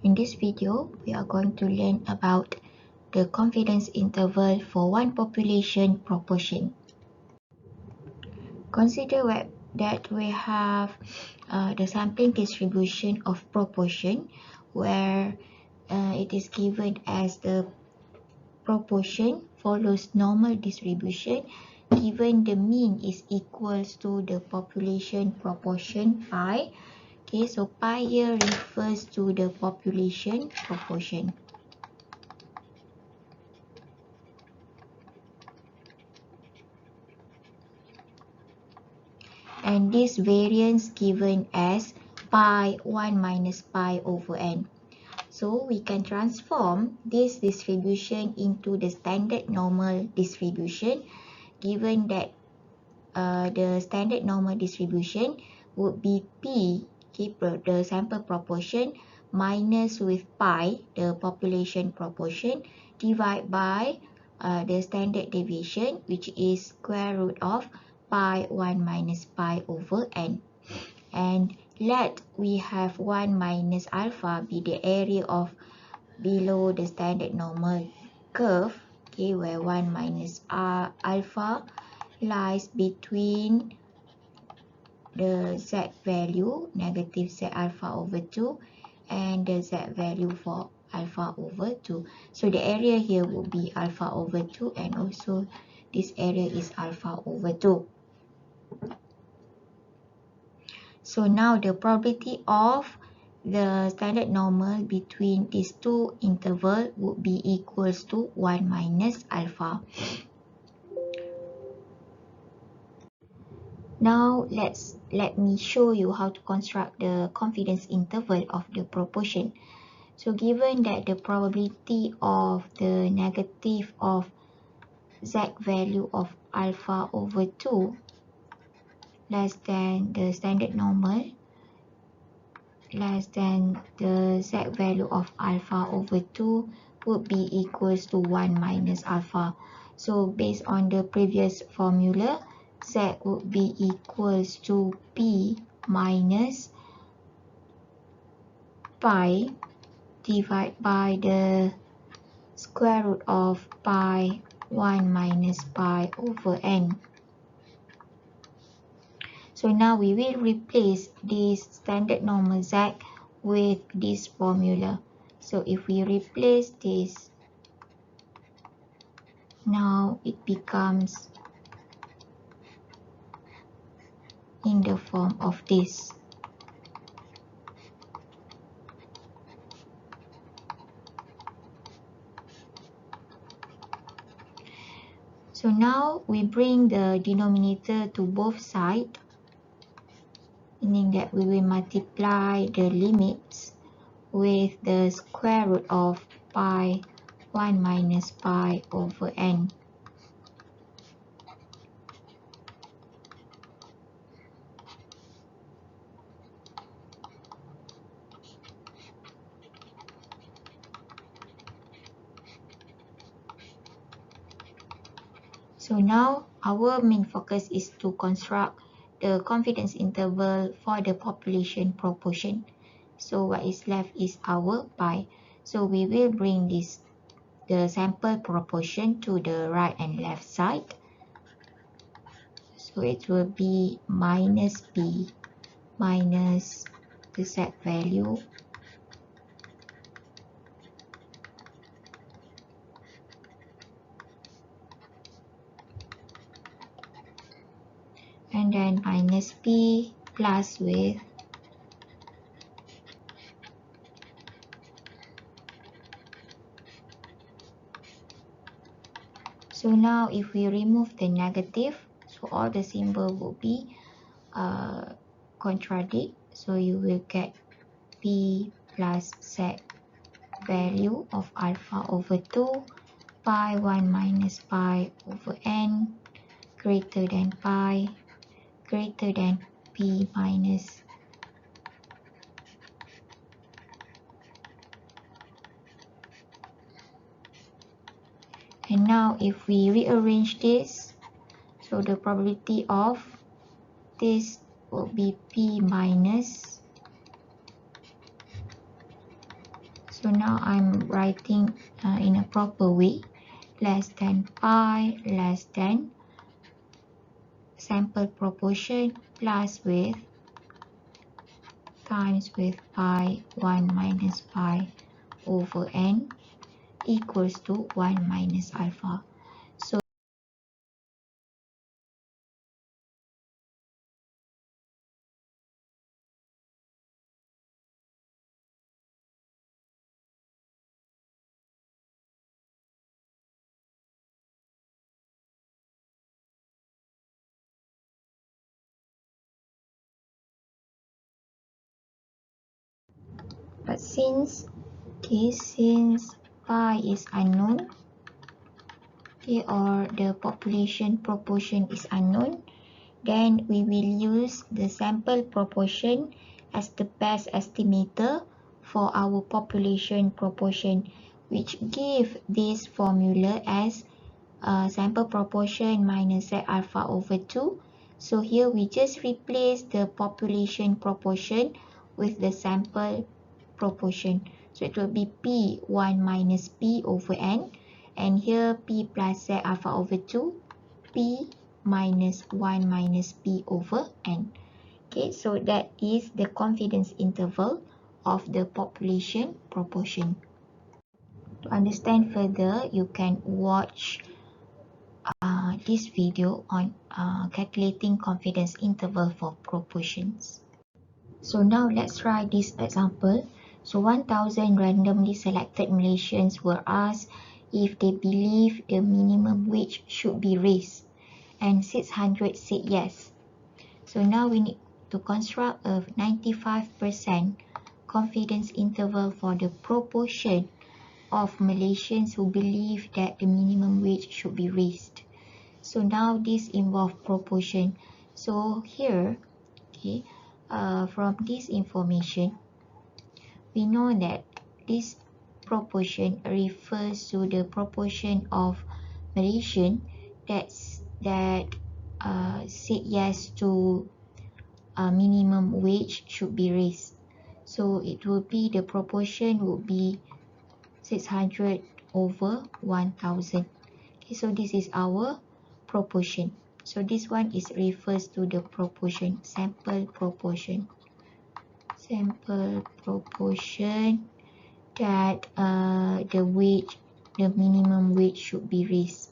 In this video, we are going to learn about the confidence interval for one population proportion. Consider that we have the sampling distribution of proportion where it is given as the proportion follows normal distribution given the mean is equals to the population proportion pi. Okay, so pi here refers to the population proportion. And this variance given as pi 1 minus pi over n. So we can transform this distribution into the standard normal distribution given that the standard normal distribution would be P, okay, the sample proportion, minus with pi, the population proportion, divided by the standard deviation, which is square root of pi 1 minus pi over n. And let we have 1 minus alpha be the area of below the standard normal curve, okay, where 1 minus alpha lies between the z value, negative z alpha over 2, and the z value for alpha over 2. So the area here would be alpha over 2, and also this area is alpha over 2. So now the probability of the standard normal between these two intervals would be equals to 1 minus alpha. Now let me show you how to construct the confidence interval of the proportion. So given that the probability of the negative of z value of alpha over 2 less than the standard normal less than the z value of alpha over 2 would be equals to 1 minus alpha. So based on the previous formula, z would be equals to p minus pi divided by the square root of pi 1 minus pi over n. So now we will replace this standard normal z with this formula. So if we replace this, now it becomes in the form of this. So now we bring the denominator to both sides, meaning that we will multiply the limits with the square root of pi 1 minus pi over n. So now our main focus is to construct the confidence interval for the population proportion. So what is left is our pi. So we will bring the sample proportion to the right and left side. So it will be minus p minus the z value and then minus p plus with so now if we remove the negative, so all the symbol will be contradict, so you will get p plus z value of alpha over 2 pi 1 minus pi over n greater than pi greater than p minus and now if we rearrange this, so the probability of this will be p minus So now I'm writing in a proper way, less than pi less than sample proportion plus with times with pi 1 minus pi over n equals to 1 minus alpha. So but since pi is unknown, or the population proportion is unknown, then we will use the sample proportion as the best estimator for our population proportion, which give this formula as sample proportion minus Z alpha over 2. So here we just replace the population proportion with the sample proportion. So it will be P1 minus P over N, and here P plus Z alpha over 2, P minus 1 minus P over N. Okay, so that is the confidence interval of the population proportion. To understand further, you can watch this video on calculating confidence interval for proportions. So now let's try this example. So 1,000 randomly selected Malaysians were asked if they believe the minimum wage should be raised, and 600 said yes. So now we need to construct a 95% confidence interval for the proportion of Malaysians who believe that the minimum wage should be raised. So now this involves proportion. So here, okay, from this information, we know that this proportion refers to the proportion of Malaysian that said yes to minimum wage should be raised. So it will be, the proportion would be 600 over 1,000. Okay, so this is our proportion. So this one is refers to the proportion, sample proportion that the minimum wage should be raised.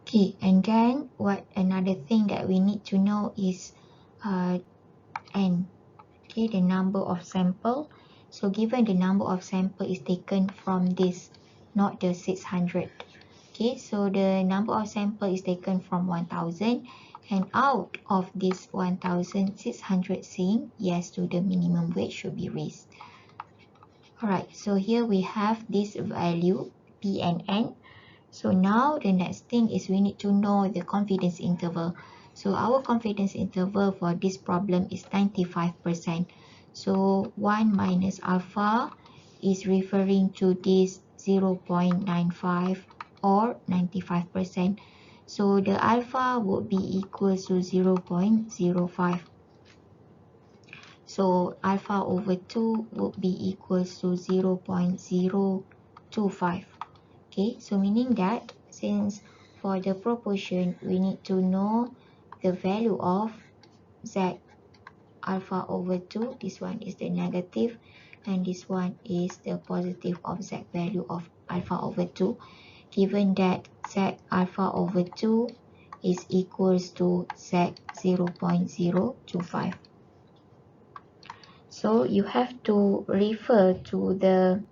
Okay, and then another thing that we need to know is n. Okay, the number of sample. So given the number of sample is taken from this, not the 600. Okay, so the number of sample is taken from 1,000, and out of this 1,600 saying yes to the minimum wage should be raised. Alright, so here we have this value P and N. So now the next thing is we need to know the confidence interval. So our confidence interval for this problem is 95%. So 1 minus alpha is referring to this 0.95 or 95%. So the alpha would be equal to 0.05. So alpha over 2 would be equal to 0.025. Okay, so meaning that since for the proportion we need to know the value of Z alpha over 2, this one is the negative and this one is the positive of Z value of alpha over 2, given that Z alpha over 2 is equals to Z 0.025. So you have to refer to the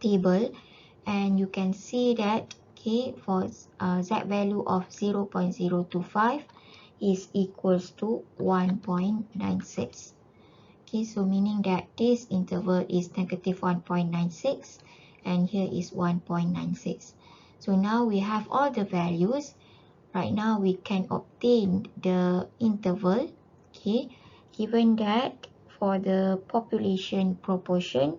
table and you can see that okay, for Z value of 0.025 is equals to 1.96. Okay, so meaning that this interval is negative 1.96 and here is 1.96. So now we have all the values. Right now we can obtain the interval. Okay, given that for the population proportion,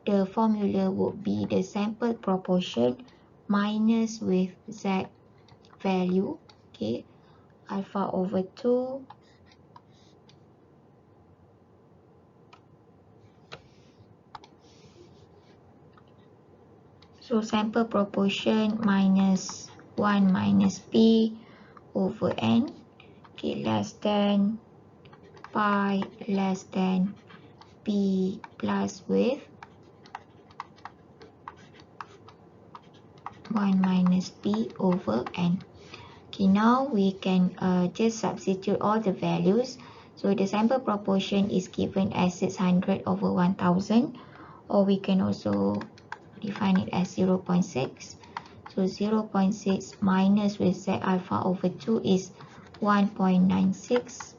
the formula would be the sample proportion minus with Z value, okay, alpha over 2 so sample proportion minus 1 minus p over n, okay, less than pi less than p plus with 1 minus p over n. Okay, now we can just substitute all the values. So the sample proportion is given as 600 over 1000, or we can also define it as 0.6. So 0.6 minus with z alpha over 2 is 1.96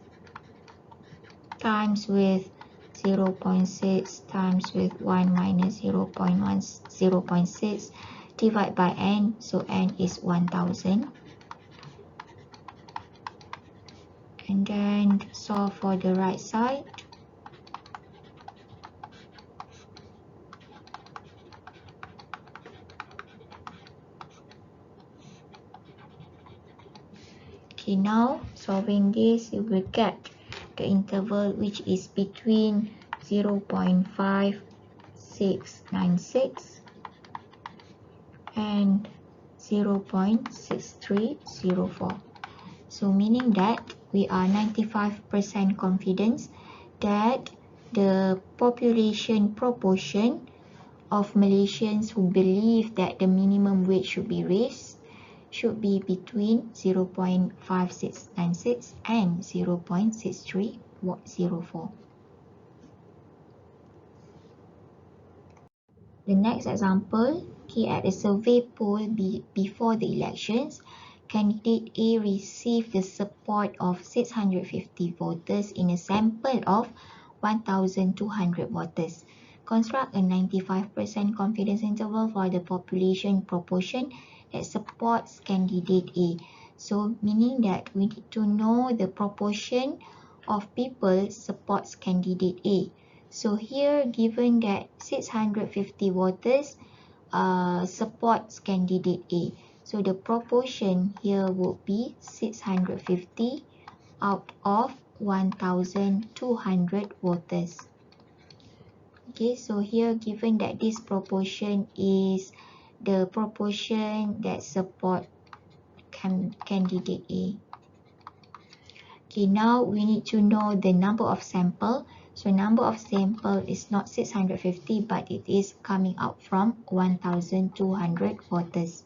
times with 0.6 times with 1 minus 0.6 divided by n, so n is 1000. And then solve for the right side. Okay, now solving this, you will get the interval which is between 0.5696 and 0.6304. So meaning that we are 95% confident that the population proportion of Malaysians who believe that the minimum wage should be raised should be between 0.5696 and 0.6304. The next example, okay, at a survey poll before the elections, candidate A received the support of 650 voters in a sample of 1,200 voters. Construct a 95% confidence interval for the population proportion that supports candidate A. So meaning that we need to know the proportion of people supports candidate A. So here, given that 650 voters supports candidate A, so the proportion here would be 650 out of 1,200 voters. Okay, so here, given that this proportion is the proportion that support candidate A. Okay, now we need to know the number of sample. So number of sample is not 650, but it is coming out from 1,200 voters.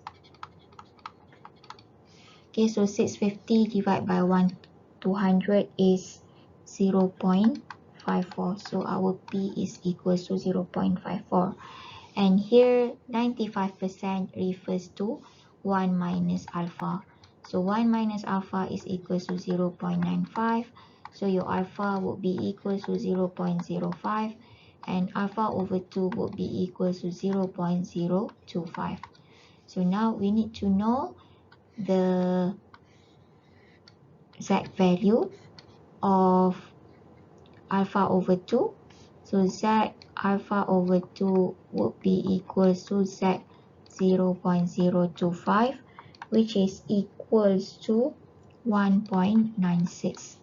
Okay, so 650 divided by 1,200 is 0.54. So our P is equals to 0.54. And here 95% refers to 1 minus alpha. So 1 minus alpha is equals to 0.95. So your alpha would be equal to 0.05 and alpha over 2 would be equal to 0.025. So now we need to know the Z value of alpha over 2. So Z alpha over 2 would be equals to Z 0.025, which is equals to 1.96.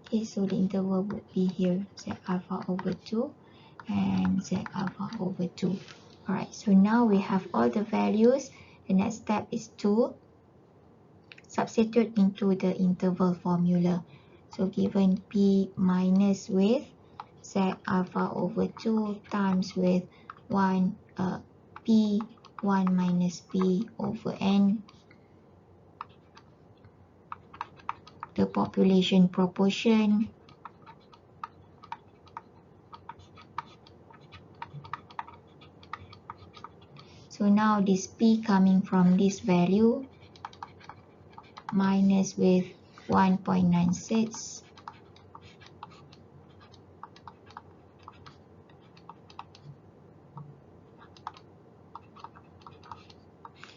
Okay, so the interval would be here, Z alpha over 2 and Z alpha over 2. Alright, so now we have all the values. The next step is to substitute into the interval formula. So given P minus with Z alpha over 2 times with 1 minus P over N, the population proportion, so now this P coming from this value minus with 1.96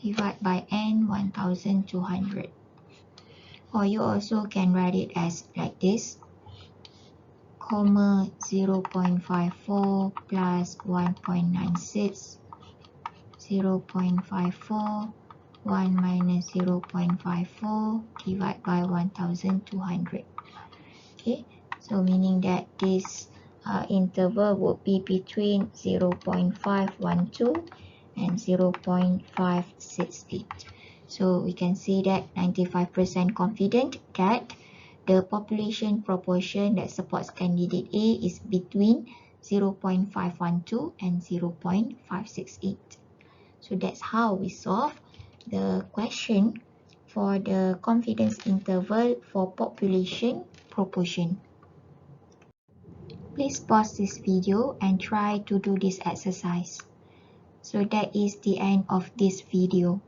divided by N 1,200. Or you also can write it as like this, comma 0.54 plus 1.96, 0.54 1 minus 0.54 divided by 1200. Okay, so meaning that this interval would be between 0.512 and 0.568. So we can see that 95% confident that the population proportion that supports candidate A is between 0.512 and 0.568. So that's how we solve the question for the confidence interval for population proportion. Please pause this video and try to do this exercise. So that is the end of this video.